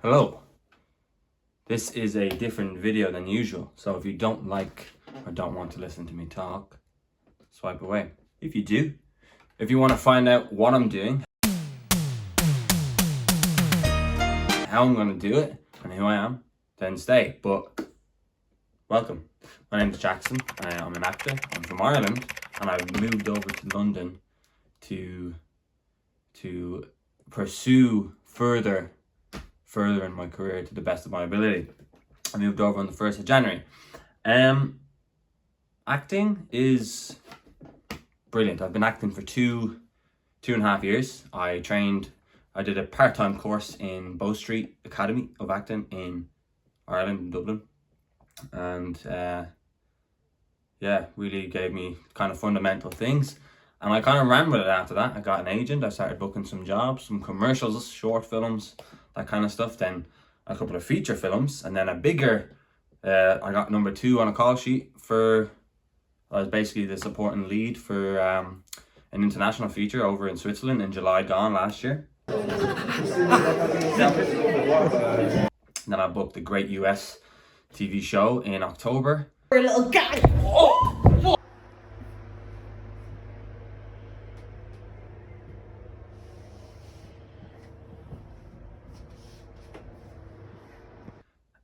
Hello. This is a different video than usual, so if you don't like or don't want to listen to me talk, swipe away. If you do, if you want to find out what I'm doing, how I'm going to do it, and who I am, then stay. But welcome. My name is Jackson. I'm an actor. I'm from Ireland, and I've moved over to London to pursue further in my career to the best of my ability. I moved over on the 1st of January. Acting is brilliant. I've been acting for two and a half years. I did a part-time course in Bow Street Academy of Acting in Ireland, in Dublin. And really gave me kind of fundamental things. And I kind of ran with it after that. I got an agent. I started booking some jobs, some commercials, short films, that kind of stuff. Then a couple of feature films, and then a bigger, I got number 2 on a call sheet for, I was basically the supporting lead for an international feature over in Switzerland in July gone last year. Then I booked a great US TV show in October. For a little guy.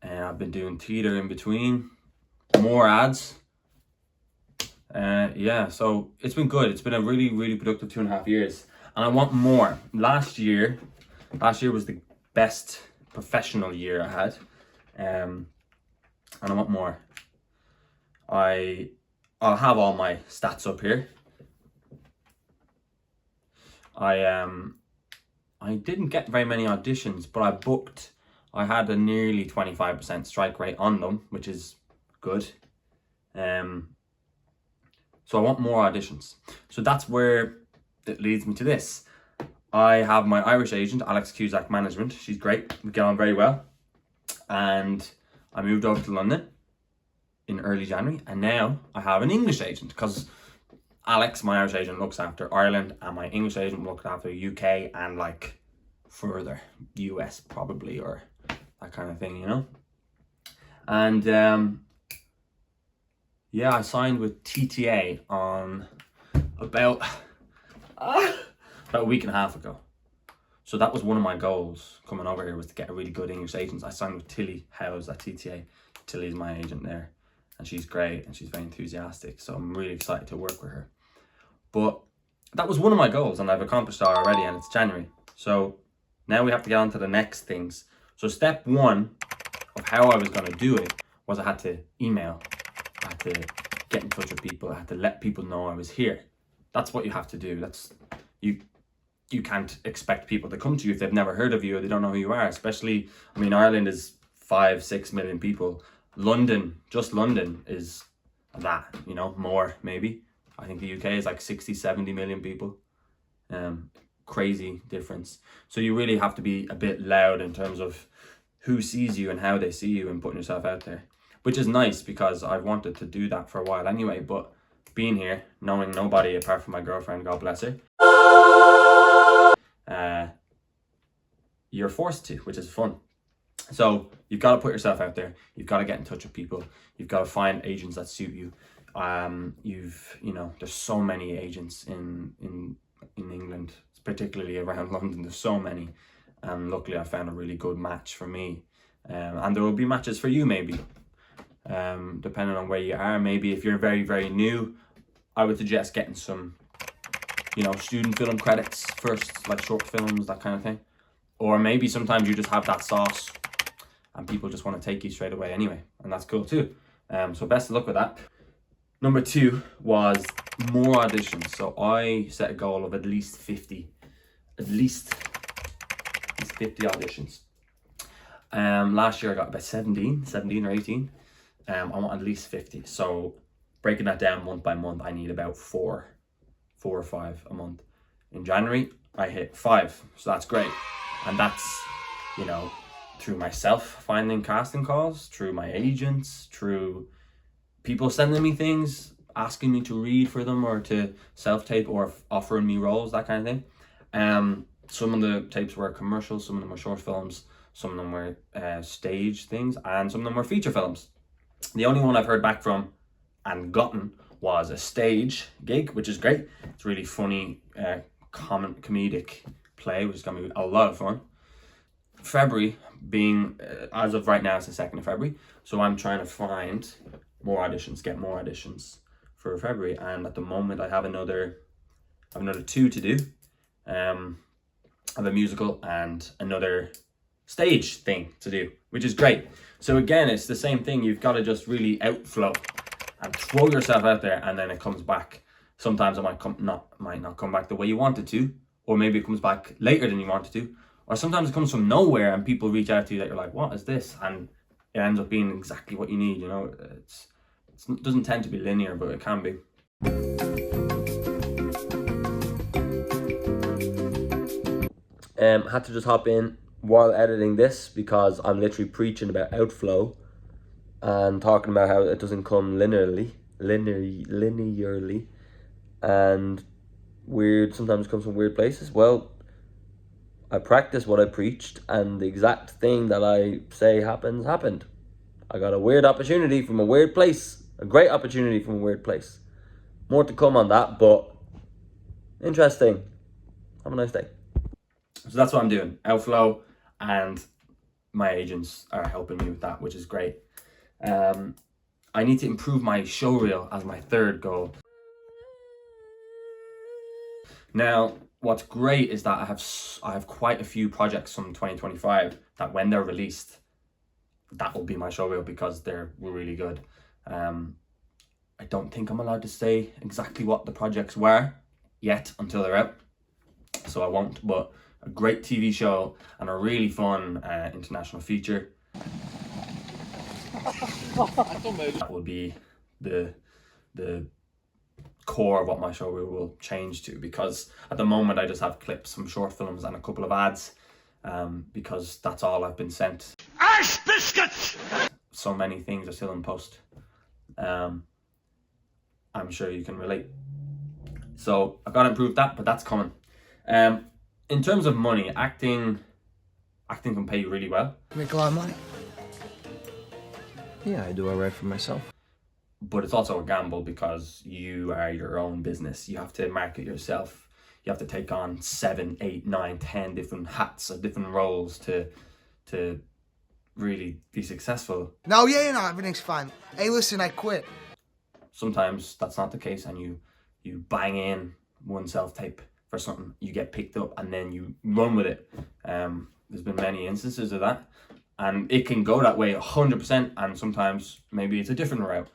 And I've been doing theatre in between, more ads. So it's been good. It's been a really productive 2.5 years, and I want more. Last year was the best professional year I had, and I want more. I'll have all my stats up here. I didn't get very many auditions, but I had a nearly 25% strike rate on them, which is good. So I want more auditions. So that's where it leads me to this. I have my Irish agent, Alex Cusack Management. She's great. We get on very well. And I moved over to London in early January. And now I have an English agent, because Alex, my Irish agent, looks after Ireland, and my English agent looks after UK and like further US probably, or that kind of thing, you know. And I signed with TTA on about a week and a half ago. So that was one of my goals coming over here, was to get a really good English agent. I signed with Tilly Howes at TTA. Tilly's my agent there, and she's great and she's very enthusiastic. So I'm really excited to work with her. But that was one of my goals, and I've accomplished that already, and it's January. So now we have to get on to the next things. So step 1 of how I was going to do it was I had to email. I had to get in touch with people. I had to let people know I was here. That's what you have to do. That's you can't expect people to come to you if they've never heard of you or they don't know who you are. Especially, I mean, Ireland is 5-6 million people. Just London is that, you know, more maybe. I think the UK is like 60-70 million people. Crazy difference. So you really have to be a bit loud in terms of who sees you and how they see you, and putting yourself out there, which is nice because I've wanted to do that for a while anyway. But being here, knowing nobody apart from my girlfriend, God bless her, you're forced to, which is fun. So you've got to put yourself out there. You've got to get in touch with people. You've got to find agents that suit you. There's so many agents in England, particularly around London. There's so many, and luckily I found a really good match for me, and there will be matches for you maybe, depending on where you are. Maybe if you're very new, I would suggest getting some, student film credits first, like short films, that kind of thing. Or maybe sometimes you just have that sauce and people just want to take you straight away anyway, and that's cool too. So best of luck with that. Number 2 was more auditions. So I set a goal of at least 50 auditions. Last year I got about 17 or 18. I want at least 50. So breaking that down month by month, I need about 4 or 5 a month. In January, I hit 5. So that's great. And that's, through myself finding casting calls, through my agents, through people sending me things, asking me to read for them or to self-tape, or offering me roles, that kind of thing. Some of the tapes were commercials, some of them were short films, some of them were stage things, and some of them were feature films. The only one I've heard back from and gotten was a stage gig, which is great. It's really funny, comedic play, which is going to be a lot of fun. February being, as of right now, it's the 2nd of February. So I'm trying to find more auditions, get more auditions for February. And at the moment I have another 2 to do. I have a musical and another stage thing to do, which is great. So again, it's the same thing. You've got to just really outflow and throw yourself out there, and then it comes back. Sometimes it might not come back the way you want it to, or maybe it comes back later than you wanted to, or sometimes it comes from nowhere and people reach out to you that you're like, what is this? And it ends up being exactly what you need. You know, it doesn't tend to be linear, but it can be. Had to just hop in while editing this because I'm literally preaching about outflow and talking about how it doesn't come linearly, and sometimes comes from weird places. Well, I practiced what I preached, and the exact thing that I say happened. I got a weird opportunity from a weird place, a great opportunity from a weird place. More to come on that, but interesting. Have a nice day. So that's what I'm doing, outflow, and my agents are helping me with that, which is great. I need to improve my show reel as my 3rd goal. Now, what's great is that I have quite a few projects from 2025 that when they're released, that will be my show reel because they're really good. I don't think I'm allowed to say exactly what the projects were yet until they're out, so I won't, but a great TV show and a really fun international feature. That will be the core of what my show will change to, because at the moment I just have clips from short films and a couple of ads, because that's all I've been sent. Ash biscuits! So many things are still in post. I'm sure you can relate. So I've got to improve that, but that's coming. In terms of money, acting can pay you really well. Make a lot of money. Yeah, I do all right for myself. But it's also a gamble because you are your own business. You have to market yourself. You have to take on 7, 8, 9, 10 different hats or different roles to really be successful. No, everything's fine. Hey, listen, I quit. Sometimes that's not the case, and you bang in one self-tape for something, you get picked up, and then you run with it. There's been many instances of that, and it can go that way 100%, and sometimes maybe it's a different route.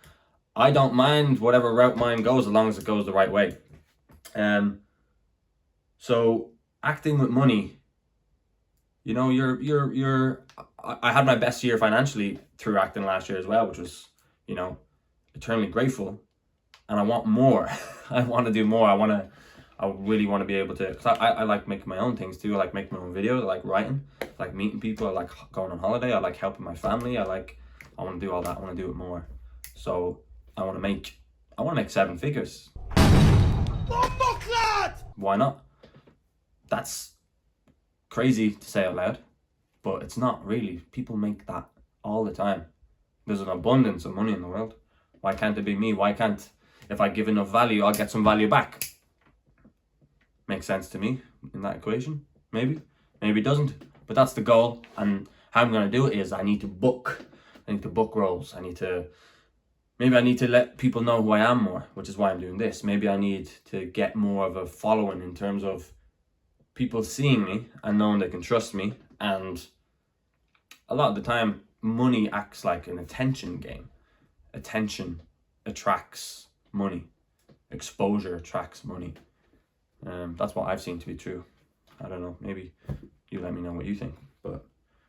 I don't mind whatever route mine goes as long as it goes the right way. So acting with money, you know, I had my best year financially through acting last year as well, which was, you know, eternally grateful, and I want more. I want to do more. I really want to be able to, because I like making my own things too. I like making my own videos. I like writing. I like meeting people. I like going on holiday. I like helping my family. I want to do all that. I want to do it more. So I want to make 7 figures. Why not? That's crazy to say out loud, but it's not really. People make that all the time. There's an abundance of money in the world. Why can't it be me? Why can't, if I give enough value, I'll get some value back? Makes sense to me in that equation. Maybe it doesn't, but that's the goal. And how I'm going to do it is I need to book roles. I need to let people know who I am more, which is why I'm doing this. Maybe I need to get more of a following in terms of people seeing me and knowing they can trust me. And a lot of the time, money acts like an attention game. Attention attracts money. Exposure attracts money. That's what I've seen to be true. I don't know, maybe you let me know what you think, but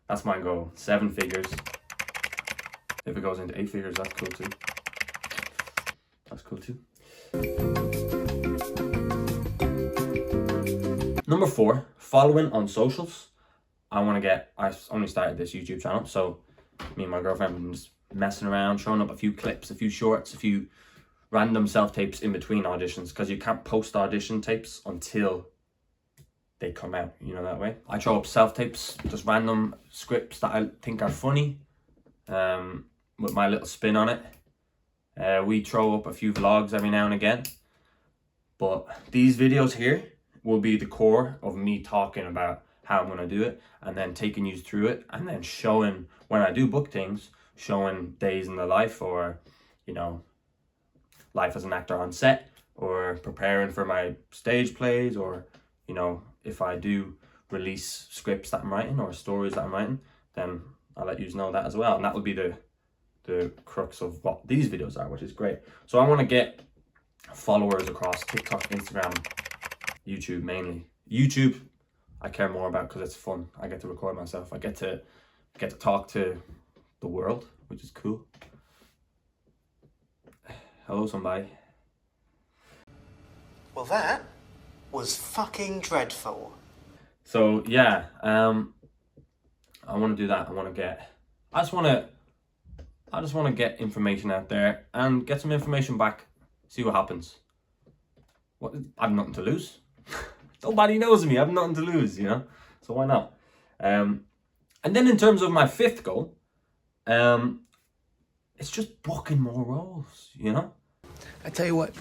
that's my goal. 7 figures. If it goes into 8 figures, that's cool too. That's cool too. Number 4, following on socials. I only started this YouTube channel, so me and my girlfriend have been just messing around, showing up a few clips, a few shorts, a few random self-tapes in between auditions, because you can't post audition tapes until they come out, you know, that way. I throw up self-tapes, just random scripts that I think are funny, with my little spin on it. We throw up a few vlogs every now and again, but these videos here will be the core of me talking about how I'm going to do it, and then taking you through it, and then showing, when I do book things, showing days in the life, or, you know, life as an actor on set, or preparing for my stage plays, or, you know, if I do release scripts that I'm writing or stories that I'm writing, then I'll let you know that as well. And that will be the crux of what these videos are, which is great. So I want to get followers across TikTok, Instagram, YouTube mainly. YouTube I care more about because it's fun. I get to record myself. I get to talk to the world, which is cool. Hello, somebody. Well, that was fucking dreadful. So yeah, I want to do that. I just want to get information out there and get some information back. See what happens. I've nothing to lose. Nobody knows me. I have nothing to lose, you know. So why not? And then in terms of my 5th goal, it's just booking more roles, you know. I tell you what.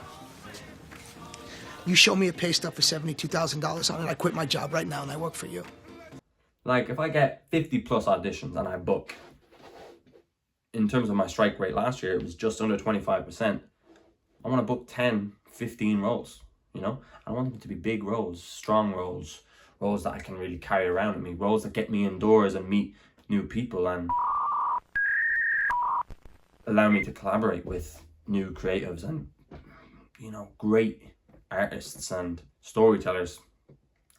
You show me a pay stub for $72,000 on it, I quit my job right now and I work for you. Like, if I get 50 plus auditions and I book, in terms of my strike rate last year, it was just under 25%. I want to book 10, 15 roles, you know? I want them to be big roles, strong roles, roles that I can really carry around with me, roles that get me indoors and meet new people and allow me to collaborate with new creatives and, you know, great artists and storytellers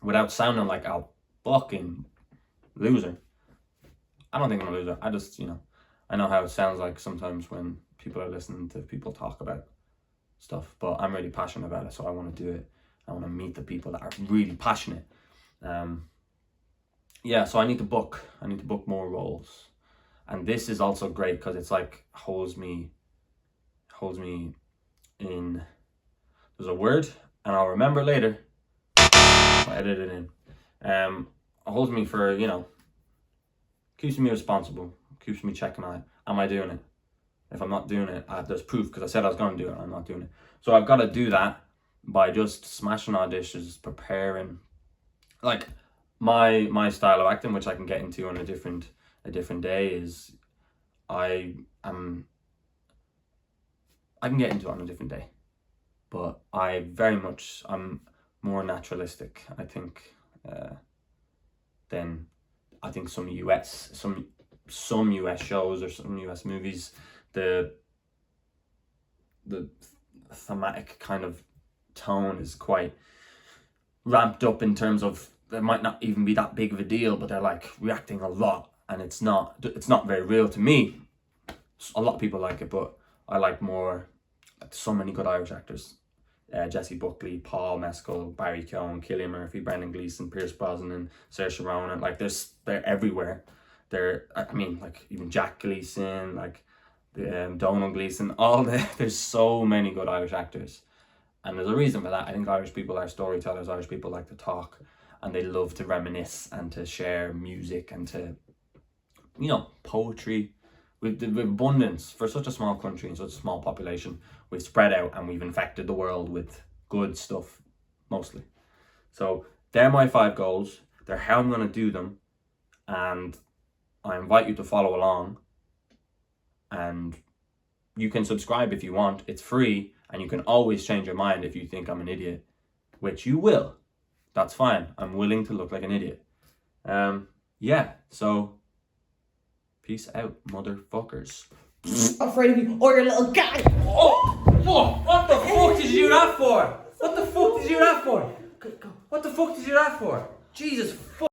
without sounding like a fucking loser. I don't think I'm a loser. I just, you know, I know how it sounds like sometimes when people are listening to people talk about stuff, but I'm really passionate about it, so I want to do it. I want to meet the people that are really passionate. Yeah, so I need to book more roles. And this is also great because it's like holds me in. There's a word, and I'll remember later. I'll edit it in. It holds me for, you know, keeps me responsible, keeps me checking on it. Am I doing it? If I'm not doing it, there's proof because I said I was going to do it and I'm not doing it. So I've got to do that by just smashing auditions, preparing. Like my style of acting, which I can get into on a different day, is I can get into it on a different day. But I'm more naturalistic, I think, than I think some US shows or some US movies. The thematic kind of tone is quite ramped up in terms of there might not even be that big of a deal, but they're like reacting a lot, and it's not very real to me. A lot of people like it, but I like more. So many good Irish actors. Jesse Buckley, Paul Mescal, Barry Keoghan, Cillian Murphy, Brendan Gleeson, Pierce Brosnan, Saoirse Ronan. Like they're everywhere. I mean, like even Jack Gleeson, like Donald Gleeson. There's so many good Irish actors, and there's a reason for that. I think Irish people are storytellers. Irish people like to talk, and they love to reminisce and to share music and to, you know, poetry. With abundance for such a small country and such a small population, we've spread out and we've infected the world with good stuff, mostly. So they're my 5 goals. They're how I'm going to do them, and I invite you to follow along. And you can subscribe if you want. It's free, and you can always change your mind if you think I'm an idiot, which you will. That's fine. I'm willing to look like an idiot. Yeah, so peace out, motherfuckers. Afraid of you or your little guy. Oh, what the fuck did you do that for? What the fuck did you do that for? What the fuck did you do that for? Jesus fuck.